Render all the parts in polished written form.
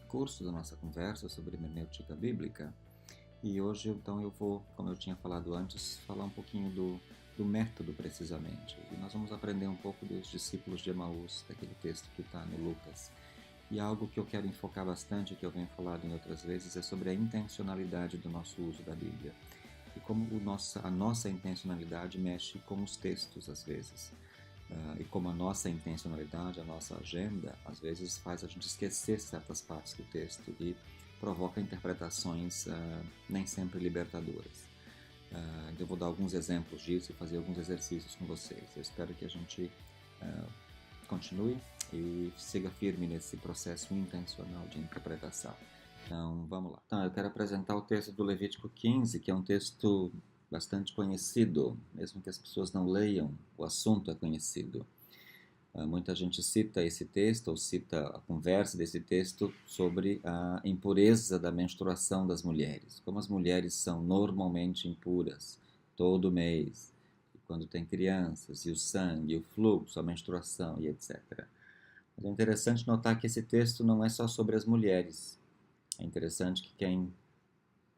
curso da nossa conversa sobre hermenêutica bíblica. E hoje, então, eu vou, como eu tinha falado antes, falar um pouquinho do método, precisamente. E nós vamos aprender um pouco dos discípulos de Emaús, daquele texto que está no Lucas. E algo que eu quero enfocar bastante, que eu venho falado em outras vezes, é sobre a intencionalidade do nosso uso da Bíblia. E como a nossa intencionalidade mexe com os textos, às vezes. E como a nossa intencionalidade, a nossa agenda, às vezes faz a gente esquecer certas partes do texto e provoca interpretações nem sempre libertadoras. Eu vou dar alguns exemplos disso e fazer alguns exercícios com vocês. Eu espero que a gente continue e siga firme nesse processo intencional de interpretação. Então, vamos lá. Então, eu quero apresentar o texto do Levítico 15, que é um texto bastante conhecido, mesmo que as pessoas não leiam, o assunto é conhecido. Muita gente cita esse texto, ou cita a conversa desse texto sobre a impureza da menstruação das mulheres. Como as mulheres são normalmente impuras, todo mês, quando tem crianças, e o sangue, o fluxo, a menstruação e etc. Mas é interessante notar que esse texto não é só sobre as mulheres. É interessante que quem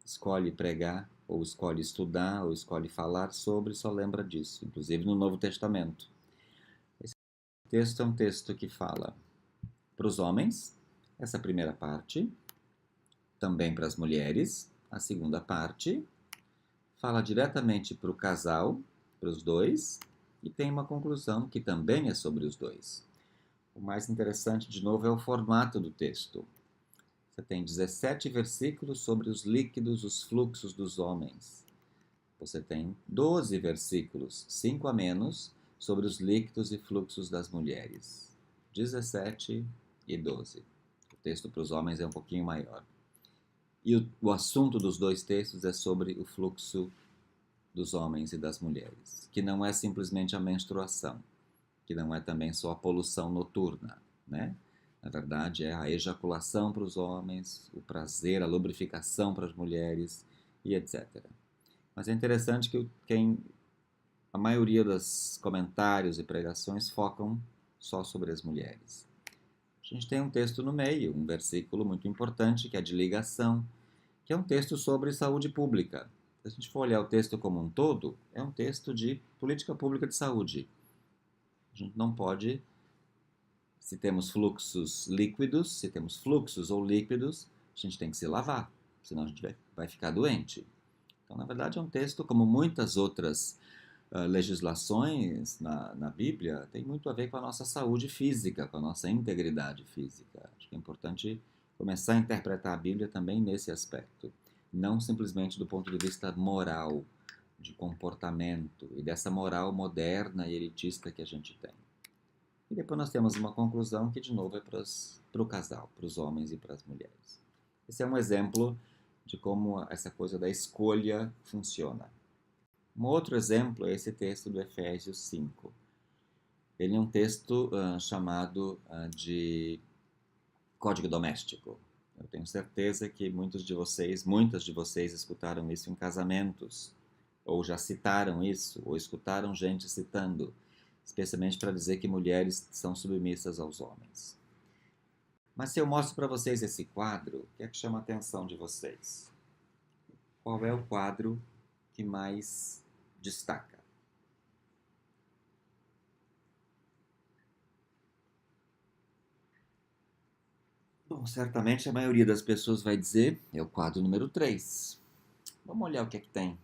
escolhe pregar, ou escolhe estudar, ou escolhe falar sobre, só lembra disso, inclusive no Novo Testamento. Esse texto é um texto que fala para os homens, essa primeira parte, também para as mulheres, a segunda parte, fala diretamente para o casal, para os dois, e tem uma conclusão que também é sobre os dois. O mais interessante, de novo, é o formato do texto. Você tem 17 versículos sobre os líquidos, os fluxos dos homens. Você tem 12 versículos, 5 a menos, sobre os líquidos e fluxos das mulheres. 17 e 12. O texto para os homens é um pouquinho maior. E o assunto dos dois textos é sobre o fluxo dos homens e das mulheres, que não é simplesmente a menstruação, que não é também só a poluição noturna, né? Na verdade, é a ejaculação para os homens, o prazer, a lubrificação para as mulheres e etc. Mas é interessante que a maioria dos comentários e pregações focam só sobre as mulheres. A gente tem um texto no meio, um versículo muito importante, que é de ligação, que é um texto sobre saúde pública. Se a gente for olhar o texto como um todo, é um texto de política pública de saúde. A gente não pode, se temos fluxos líquidos, se temos fluxos ou líquidos, a gente tem que se lavar, senão a gente vai ficar doente. Então, na verdade, é um texto, como muitas outras legislações na Bíblia, tem muito a ver com a nossa saúde física, com a nossa integridade física. Acho que é importante começar a interpretar a Bíblia também nesse aspecto, não simplesmente do ponto de vista moral, de comportamento e dessa moral moderna e elitista que a gente tem. E depois nós temos uma conclusão que, de novo, é para o casal, para os homens e para as mulheres. Esse é um exemplo de como essa coisa da escolha funciona. Um outro exemplo é esse texto do Efésios 5. Ele é um texto chamado de Código Doméstico. Eu tenho certeza que muitas de vocês escutaram isso em casamentos, ou já citaram isso, ou escutaram gente citando, especialmente para dizer que mulheres são submissas aos homens. Mas se eu mostro para vocês esse quadro, o que é que chama a atenção de vocês? Qual é o quadro que mais destaca? Bom, certamente a maioria das pessoas vai dizer é o quadro número 3. Vamos olhar o que é que tem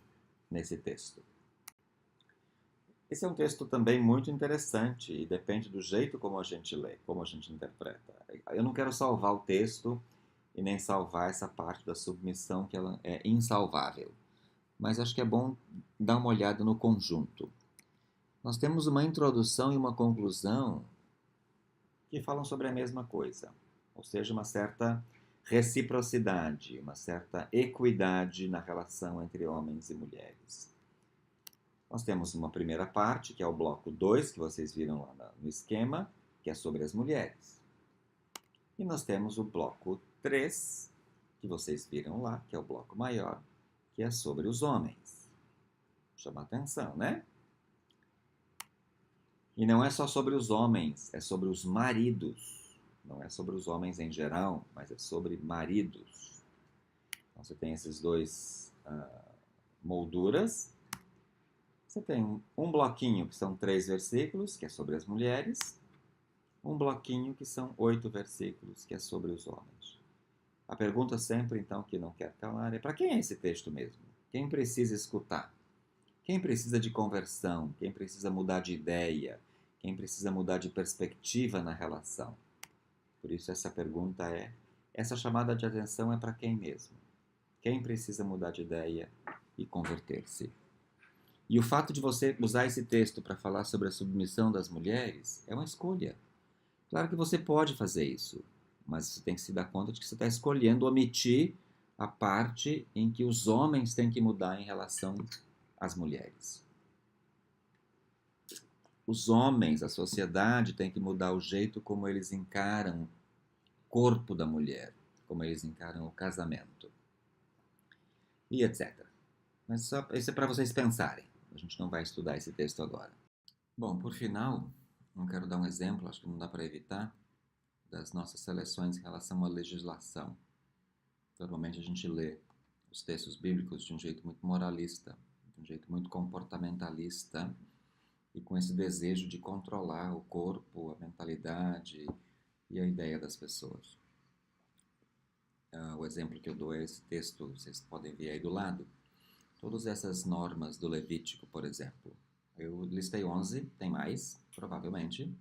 nesse texto. Esse é um texto também muito interessante e depende do jeito como a gente lê, como a gente interpreta. Eu não quero salvar o texto e nem salvar essa parte da submissão que ela é insalvável. Mas acho que é bom dar uma olhada no conjunto. Nós temos uma introdução e uma conclusão que falam sobre a mesma coisa, ou seja, uma certa reciprocidade, uma certa equidade na relação entre homens e mulheres. Nós temos uma primeira parte, que é o bloco 2, que vocês viram lá no esquema, que é sobre as mulheres. E nós temos o bloco 3, que vocês viram lá, que é o bloco maior, que é sobre os homens. Chama atenção, né? E não é só sobre os homens, é sobre os maridos. Não é sobre os homens em geral, mas é sobre maridos. Então você tem esses dois molduras. Você tem um bloquinho que são 3 versículos, que é sobre as mulheres. Um bloquinho que são 8 versículos, que é sobre os homens. A pergunta sempre, então, que não quer calar é: para quem é esse texto mesmo? Quem precisa escutar? Quem precisa de conversão? Quem precisa mudar de ideia? Quem precisa mudar de perspectiva na relação? Por isso essa pergunta essa chamada de atenção é para quem mesmo? Quem precisa mudar de ideia e converter-se? E o fato de você usar esse texto para falar sobre a submissão das mulheres é uma escolha. Claro que você pode fazer isso, mas você tem que se dar conta de que você está escolhendo omitir a parte em que os homens têm que mudar em relação às mulheres. Os homens, a sociedade tem que mudar o jeito como eles encaram o corpo da mulher, como eles encaram o casamento, e etc. Mas isso é para vocês pensarem. A gente não vai estudar esse texto agora. Bom, por final, eu quero dar um exemplo, acho que não dá para evitar, das nossas seleções em relação à legislação. Normalmente a gente lê os textos bíblicos de um jeito muito moralista, de um jeito muito comportamentalista, e com esse desejo de controlar o corpo, a mentalidade e a ideia das pessoas. O exemplo que eu dou é esse texto, vocês podem ver aí do lado. Todas essas normas do Levítico, por exemplo. Eu listei 11, tem mais, provavelmente.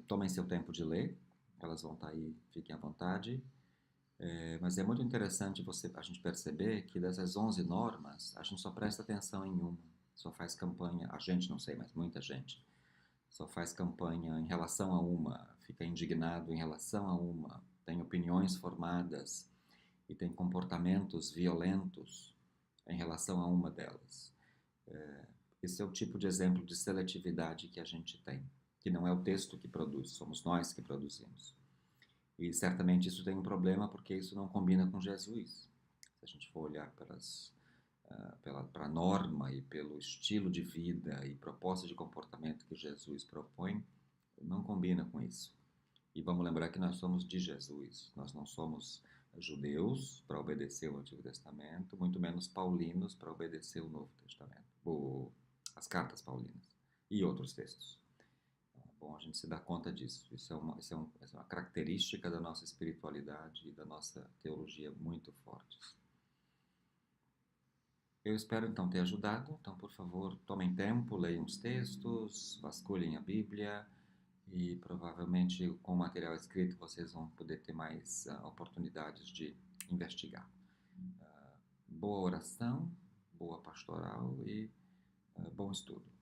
Tomem seu tempo de ler, elas vão estar aí, fiquem à vontade. Mas é muito interessante a gente perceber que dessas 11 normas, a gente só presta atenção em uma, só faz campanha, a gente não sei, mas muita gente, só faz campanha em relação a uma, fica indignado em relação a uma, tem opiniões formadas e tem comportamentos violentos em relação a uma delas. Esse é o tipo de exemplo de seletividade que a gente tem, que não é o texto que produz, somos nós que produzimos. E certamente isso tem um problema porque isso não combina com Jesus. Se a gente for olhar para a norma e pelo estilo de vida e proposta de comportamento que Jesus propõe, não combina com isso. E vamos lembrar que nós somos de Jesus, nós não somos judeus para obedecer o Antigo Testamento, muito menos paulinos para obedecer o Novo Testamento, as cartas paulinas e outros textos. Bom, a gente se dá conta disso. Isso é uma característica da nossa espiritualidade e da nossa teologia muito fortes. Eu espero então ter ajudado. Então, por favor, tomem tempo, leiam os textos, vasculhem a Bíblia e provavelmente com o material escrito vocês vão poder ter mais oportunidades de investigar. Boa oração, boa pastoral e bom estudo.